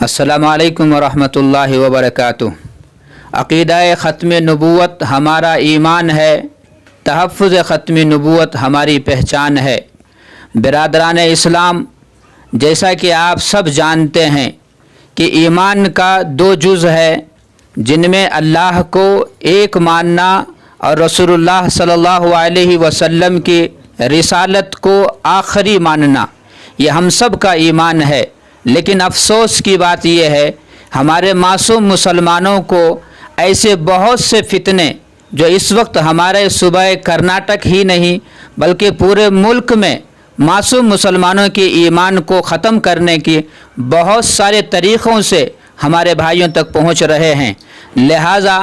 अस्सलामु अलैकुम वरहमतुल्लाहि वबरकातुह। अक़ीदा ख़त्म नबूवत हमारा ईमान है, तहफ़्फ़ुज़ ख़त्म नबूवत हमारी पहचान है। बिरादरान इस्लाम, जैसा कि आप सब जानते हैं कि ईमान का दो जुज़ है, जिनमें अल्लाह को एक मानना और रसूलुल्लाह सल्लल्लाहु अलैहि वसल्लम की रिसालत को आखिरी मानना, ये हम सब का ईमान है। लेकिन अफसोस की बात यह है, हमारे मासूम मुसलमानों को ऐसे बहुत से फितने जो इस वक्त हमारे सूबे कर्नाटक ही नहीं बल्कि पूरे मुल्क में मासूम मुसलमानों के ईमान को ख़त्म करने की बहुत सारे तरीक़ों से हमारे भाइयों तक पहुंच रहे हैं। लिहाजा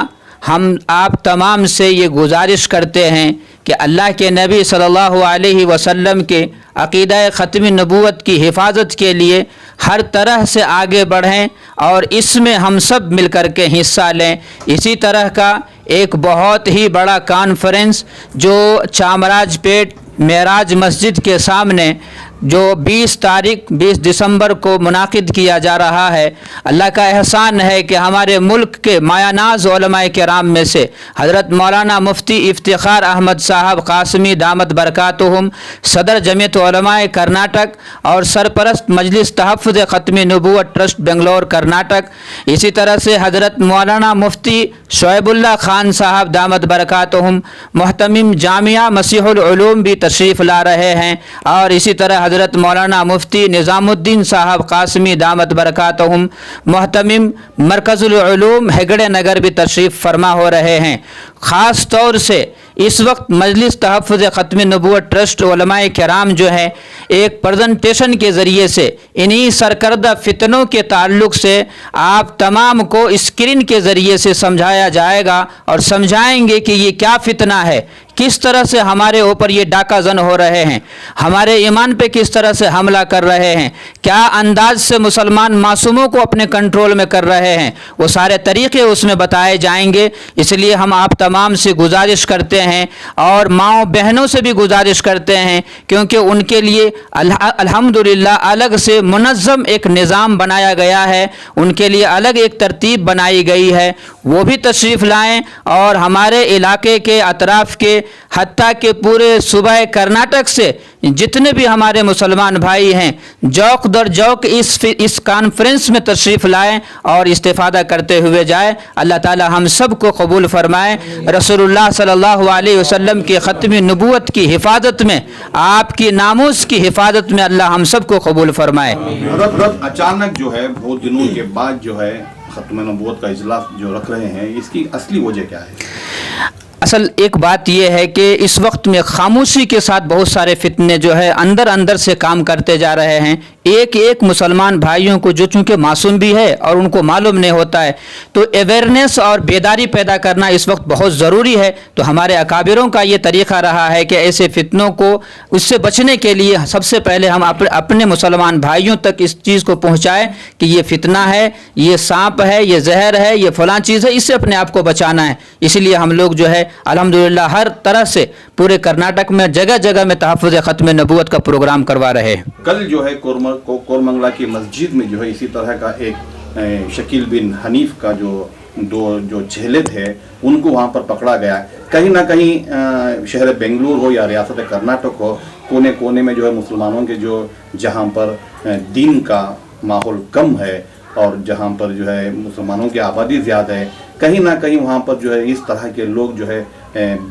हम आप तमाम से ये गुजारिश करते हैं कि अल्लाह के नबी सल्लल्लाहु अलैहि वसल्लम के अक़ीदा ख़त्म नबूवत की हिफाजत के लिए हर तरह से आगे बढ़ें और इसमें हम सब मिलकर के हिस्सा लें। इसी तरह का एक बहुत ही बड़ा कॉन्फ्रेंस जो चामराजपेट मेराज मस्जिद के सामने जो 20 दिसंबर को मुनाकिद किया जा रहा है, अल्लाह का एहसान है कि हमारे मुल्क के मायानाज उलमाए किराम में से हज़रत मौलाना मुफ्ती इफ्तिखार अहमद साहब कासमी दामत बरकातुहुम, सदर जमीयत उलमाए कर्नाटक और सरपरस्त मजलिस तहफ़्फ़ुज़ ख़त्म नबूवत ट्रस्ट बेंगलोर कर्नाटक, इसी तरह से हज़रत मौलाना मुफ्ती शोएबुल्लाह खान साहब दामत बरकातुहुम मुहतमिम जामिया मसीहुल उलूम भी तशरीफ़ ला रहे हैं। और इसी तरह हज़रत मौलाना मुफ्ती निज़ामुद्दीन साहब कासमी दामत बरकातुहुम मुहतमिम मरकज़ुल उलूम हेगड़े नगर भी तशरीफ़ फरमा हो रहे हैं। ख़ास तौर से इस वक्त मजलिस तहफ़्फ़ुज़ ख़त्म नबूवत ट्रस्ट उलमाए किराम जो है एक प्रेजेंटेशन के ज़रिए से इन्हीं सरकर्दा फितनों के ताल्लुक़ से आप तमाम को स्क्रीन के ज़रिए से समझाया जाएगा और समझाएंगे कि ये क्या फितना है, किस तरह से हमारे ऊपर ये डाका जन हो रहे हैं, हमारे ईमान पे किस तरह से हमला कर रहे हैं, क्या अंदाज से मुसलमान मासूमों को अपने कंट्रोल में कर रहे हैं, वो सारे तरीक़े उसमें बताए जाएंगे। इसलिए हम आप तमाम से गुजारिश करते हैं और माओ बहनों से भी गुजारिश करते हैं, क्योंकि उनके लिए अल्हम्दुलिल्लाह अलग से मुनज़्ज़म एक निज़ाम बनाया गया है, उनके लिए अलग एक तरतीब बनाई गई है, वो भी तशरीफ़ लाएँ और हमारे इलाके के अतराफ़ के हत्ता के पूरे सूबे कर्नाटक से जितने भी हमारे मुसलमान भाई हैं जौक दर जौक इस कॉन्फ्रेंस में तशरीफ़ लाएं और इस्तिफ़ादा करते हुए जाए। अल्लाह ताला हम सब को कबूल फरमाए। रसूलुल्लाह सल्लल्लाहु अलैहि वसल्लम की ख़त्म नबूवत की हिफाजत में, आपकी नामूस की हिफाजत में अल्लाह हम सब को कबूल फरमाए। अचानक जो है बहुत दिनों के बाद जो है ख़त्म नबूवत का इजलास जो रख रहे हैं, इसकी असली वजह क्या है? असल एक बात यह है कि इस वक्त में खामोशी के साथ बहुत सारे फितने जो है अंदर अंदर से काम करते जा रहे हैं। एक एक मुसलमान भाइयों को जो चूँकि मासूम भी है और उनको मालूम नहीं होता है, तो अवेयरनेस और बेदारी पैदा करना इस वक्त बहुत ज़रूरी है। तो हमारे अकाबिरों का ये तरीक़ा रहा है कि ऐसे फितनों को उससे बचने के लिए सबसे पहले हम अपने मुसलमान भाइयों तक इस चीज़ को पहुँचाएँ कि ये फितना है, ये सांप है, ये जहर है, ये फ़लाँ चीज़ है, इससे अपने आप को बचाना है। इसलिए हम लोग जो है अल्हम्दुलिल्लाह हर तरह से पूरे कर्नाटक में जगह जगह में तहफ़्फ़ुज़ ख़त्म नबूवत का प्रोग्राम करवा रहे हैं। कल जो है कोरमंगला की मस्जिद में जो है इसी तरह का एक शकील बिन हनीफ का जो चेले थे उनको वहाँ पर पकड़ा गया। कहीं ना कहीं शहर बेंगलुरु हो या रियासत कर्नाटक हो, कोने कोने में जो है मुसलमानों के जो जहाँ पर दीन का माहौल कम है और जहाँ पर जो है मुसलमानों की आबादी ज़्यादा है, कहीं ना कहीं वहाँ पर जो है इस तरह के लोग जो है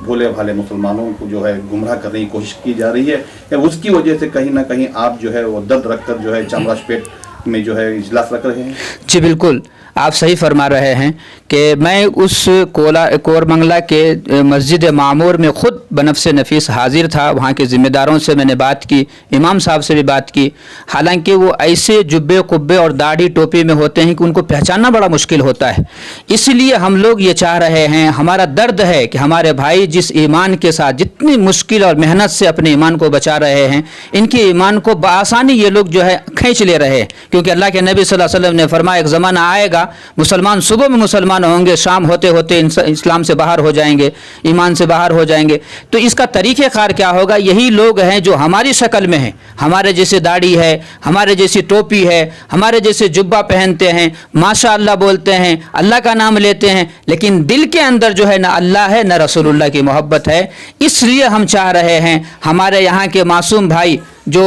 भोले भाले मुसलमानों को जो है गुमराह करने की कोशिश की जा रही है। उसकी वजह से कहीं ना कहीं आप जो है वो दर्द रखकर जो है चामराजपेट में जो है इजलास रख रहे हैं। जी बिल्कुल, आप सही फरमा रहे हैं कि मैं उस कोरमंगला के मस्जिद मामूर में ख़ुद बनफ्स नफीस हाजिर था। वहाँ के ज़िम्मेदारों से मैंने बात की, इमाम साहब से भी बात की। हालांकि वो ऐसे जुब्बे कुब्बे और दाढ़ी टोपी में होते हैं कि उनको पहचानना बड़ा मुश्किल होता है। इसलिए हम लोग ये चाह रहे हैं, हमारा दर्द है कि हमारे भाई जिस ईमान के साथ जितनी मुश्किल और मेहनत से अपने ईमान को बचा रहे हैं, इनके ईमान को बआसानी ये लोग जो है खींच ले रहे हैं, क्योंकि अल्लाह के नबी सल्लल्लाहु अलैहि वसल्लम ने फरमाया एक ज़माना आएगा मुसलमान सुबह में मुसलमान होंगे, शाम होते होते इस्लाम से बाहर हो जाएंगे, ईमान से बाहर हो जाएंगे। तो इसका तरीक़ेकार क्या होगा? यही लोग हैं जो हमारी शक्ल में हैं, हमारे जैसे दाढ़ी है, हमारे जैसी टोपी है, हमारे जैसे जुब्बा पहनते हैं, माशा अल्लाह बोलते हैं, अल्लाह का नाम लेते हैं, लेकिन दिल के अंदर जो है ना अल्लाह है ना रसूलुल्लाह की मोहब्बत है। इसलिए हम चाह रहे हैं हमारे यहाँ के मासूम भाई जो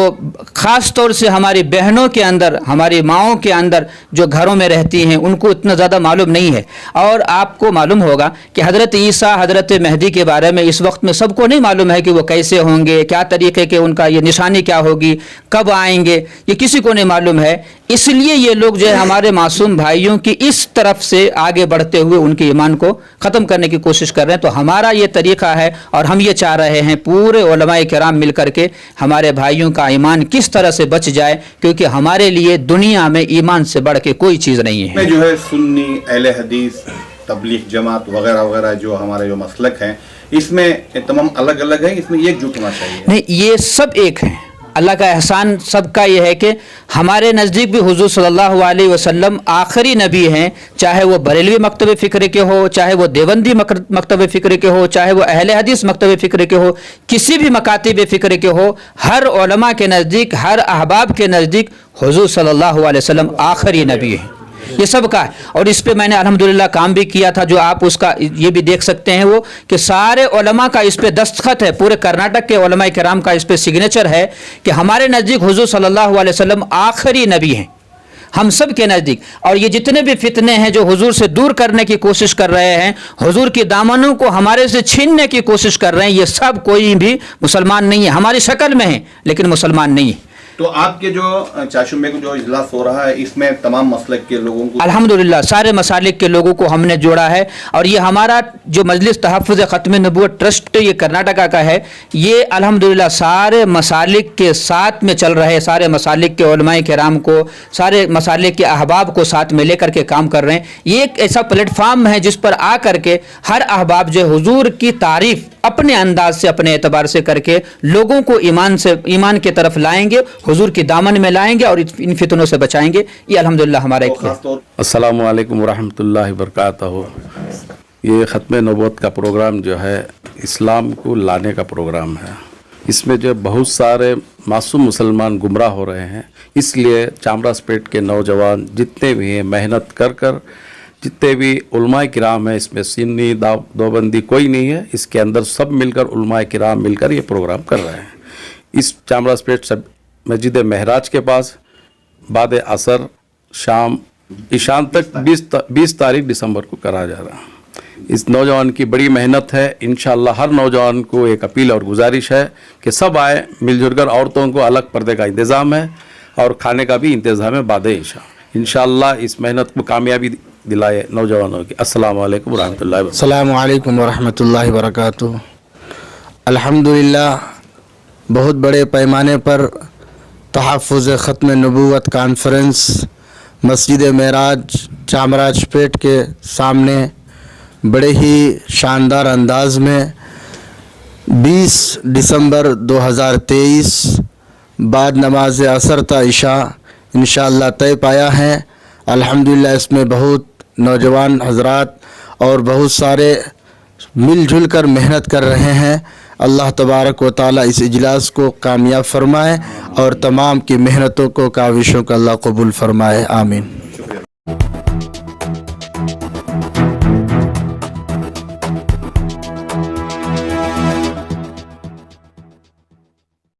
ख़ास तौर से हमारी बहनों के अंदर, हमारी माओं के अंदर जो घरों में रहती हैं, उनको इतना ज़्यादा मालूम नहीं है। और आपको मालूम होगा कि हज़रत ईसा, हज़रत मेहदी के बारे में इस वक्त में सबको नहीं मालूम है कि वो कैसे होंगे, क्या तरीक़े के उनका ये निशानी क्या होगी, कब आएंगे, ये किसी को नहीं मालूम है। इसलिए ये लोग जो है हमारे मासूम भाइयों की इस तरफ से आगे बढ़ते हुए उनके ईमान को ख़त्म करने की कोशिश कर रहे हैं। तो हमारा ये तरीक़ा है और हम ये चाह रहे हैं पूरे उलमाए किराम मिल करके हमारे भाइयों का ईमान किस तरह से बच जाए, क्योंकि हमारे लिए दुनिया में ईमान से बढ़ के कोई चीज़ नहीं है। जो है सुन्नी, अहले हदीस, तबलीग जमात वगैरह वगैरह जो हमारे जो मसलक हैं, इसमें तमाम अलग अलग हैं, इसमें एकजुट होना चाहिए। नहीं, ये सब एक हैं। अल्लाह का एहसान सबका ये है कि हमारे नज़दीक भी हुज़ूर सल्लल्लाहु अलैहि वसल्लम आखिरी नबी हैं, चाहे वो बरेलवी मकतब फ़िक्र के हो, चाहे वो देवबंदी मकतब फ़िक्र के हो, चाहे वो अहले हदीस मकतब फ़िक्र के हो, किसी भी मकातिब फ़िक्र के हो, हर उलमा के नज़दीक, हर अहबाब के नज़दीक हुज़ूर सल्लल्लाहु अलैहि वसल्लम आखिरी नबी हैं। ये सब का है। और इस पे मैंने अल्हम्दुलिल्लाह काम भी किया था, जो आप उसका ये भी देख सकते हैं वो कि सारे उलमा का इस पे दस्तखत है, पूरे कर्नाटक के उलमा किराम का इस पे सिग्नेचर है कि हमारे नज़दीक हुज़ूर सल्लल्लाहु अलैहि वसल्लम आखिरी नबी हैं, हम सब के नज़दीक। और ये जितने भी फितने हैं जो हुजूर से दूर करने की कोशिश कर रहे हैं, हुजूर के दामनों को हमारे से छीनने की कोशिश कर रहे हैं, ये सब कोई भी मुसलमान नहीं है, हमारी शक्ल में है लेकिन मुसलमान नहीं है। तो आपके जो चाशुमे को जो इजलास हो रहा है, इसमें तमाम मसलक के लोगों को अल्हम्दुलिल्लाह सारे मसालिक के लोगों को हमने जोड़ा है। और ये हमारा जो मजलिस तहफ़्फ़ुज़ ख़त्म नबूवत ट्रस्ट ये कर्नाटका का है, ये अल्हम्दुलिल्लाह सारे मसालिक के साथ में चल रहे हैं, सारे मसालिक के उलमाए किराम को, सारे मसालिक के अहबाब को साथ में लेकर के काम कर रहे हैं। ये एक ऐसा प्लेटफार्म है जिस पर आ करके हर अहबाब जो हुजूर की तारीफ़ अपने अंदाज से, अपने एतबार से करके लोगों को ईमान की तरफ लाएंगे, हुजूर की दामन में लाएंगे और इन फितनों से बचाएंगे। ये अल्हम्दुलिल्लाह हमारा एक अस्सलामु अलैकुम वरहमतुल्लाहि वबरकातुहू। ये ख़त्म नबूवत का प्रोग्राम जो है इस्लाम को लाने का प्रोग्राम है। इसमें जो बहुत सारे मासूम मुसलमान गुमराह हो रहे हैं, इसलिए चामराजपेट के नौजवान जितने भी हैं मेहनत कर कर, जितने भी उलमाए किराम हैं, इसमें सुन्नी देवबंदी कोई नहीं है, इसके अंदर सब मिलकर उलमाए किराम मिलकर ये प्रोग्राम कर रहे हैं। इस चामराजपेट सब मस्जिद महराज के पास बाद असर शाम ईशान तक 20 तारीख दिसंबर को करा जा रहा है। इस नौजवान की बड़ी मेहनत है। इंशाअल्लाह हर नौजवान को एक अपील और गुजारिश है कि सब आए मिलजुल कर। औरतों को अलग पर्दे का इंतज़ाम है और खाने का भी इंतज़ाम है बाद ईशा। इंशाअल्लाह इस मेहनत को कामयाबी दिलाए नौजवानों की। अस्सलामु अलैकुम वरहमतुल्लाहि अस्सलामु अलैकुम वरहमतुल्लाहि वबरकातुहू। अल्हम्दुलिल्लाह बहुत बड़े पैमाने पर तहफ़्फ़ुज़ ख़त्म नबूवत कॉन्फ्रेंस मस्जिद महराज चामराजपेट के सामने बड़े ही शानदार अंदाज में 20 दिसंबर 2023 बाद नमाज असर ता इशा इंशाअल्लाह तय पाया है। अल्हम्दुलिल्लाह इसमें बहुत नौजवान हजरात और बहुत सारे मिलजुल कर मेहनत कर रहे हैं। अल्लाह तबारक व ताला इस इजलास को कामयाब फरमाए और तमाम की मेहनतों को काविशों का अल्लाह कबूल फरमाए। आमीन।